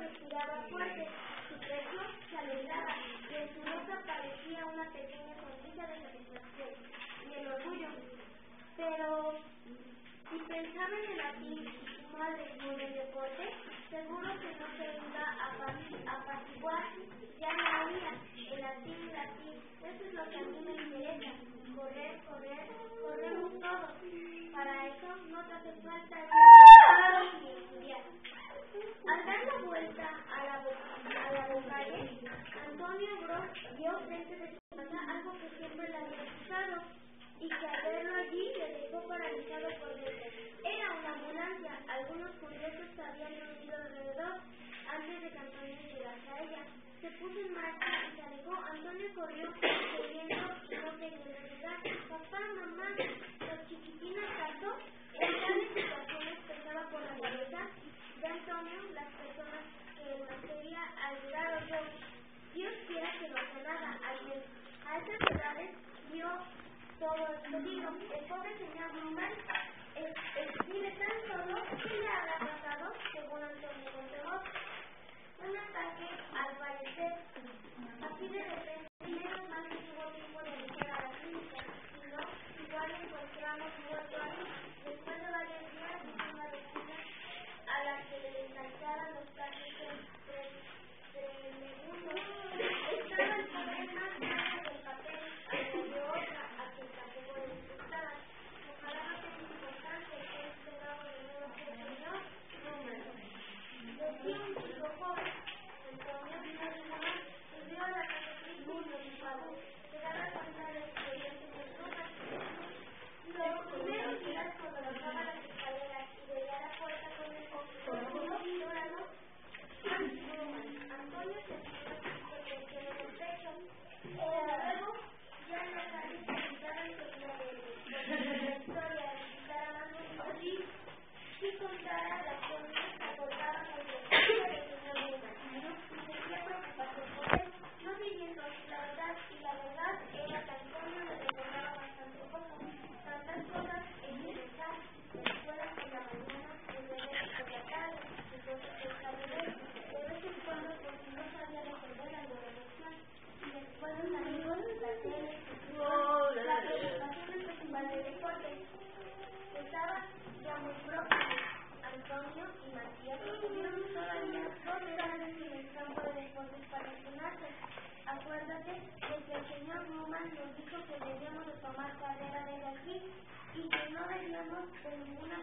respiraba fuerte, su pecho se alegraba y en su boca parecía una pequeña sonrisa de satisfacción y el orgullo. Pero si pensaba en el latín y su madre y en el deporte, seguro que no se iba a apaciguar. Ya no había el latín, eso es lo que a mí me interesa, corremos todos. Para eso no te hace falta ir ni estudiar. Al dar la vuelta a la bocalle, Antonio Gros vio frente de su casa algo que siempre le había gustado y que al verlo allí le dejó paralizado por dentro. Era una ambulancia. Algunos curiosos se habían reunido alrededor antes de que Antonio llegase a ella. Se puso en marcha y se alejó. Antonio corrió corriendo y no queriendo llegar. Papá, mamá, los chiquitines saltó. En tales situaciones pensaba por la cabeza de Antonio las personas que él más quería ayudar o yo. Dios quiera que no sanara ayer. A esas edades vio todo el peligro. El pobre señor Newman vive tan solo. ¿Qué le habrá pasado? Según Antonio con temor. Un ataque al parecer. Así de repente, menos mal que tuvo tiempo de llegar a la clínica. Si no, igual lo encontramos muerto ahí. Después de varios días, vino una vecina a la que le engancharon los casos tremendos. Estaba el pobre más grande del papel, añadió otra a quien tampoco le gustaba. Ojalá no tenga importancia que es pegado de nuevo que el señor número. Decía un chico joven. Antonio vino a su mamá, subió a la casa triste y preocupado. Se daba cuenta de que quería tener dudas. Los primeros días, cuando bajaba las escaleras y veía la puerta con el ojo llorando, Antonio sentía una presión en el pecho. Luego, ya en la calle se contaba enseguida de él. La historia de visitar a Manuel allí, si contara las cosas, acordaba con la historia del señor Newman. Sentía preocupación por él, no diciendo así la verdad, y la verdad era que Antonio le recordaba bastante poco. Tantas cosas en que pensar, escuela por la mañana, el bebé por la tarde, entonces pensaba en él. De vez en cuando, por si no sabía resolver alguna lección, y después los amigos, la tele, la preocupación principal del deporte. Estaba ya muy próximo. Antonio y Matías tuvieron todavía 2 tardes en el campo de deportes para entrenarse. Acuérdate de que el señor Newman nos dijo que debíamos de tomar carrera desde aquí y que no debíamos de ninguna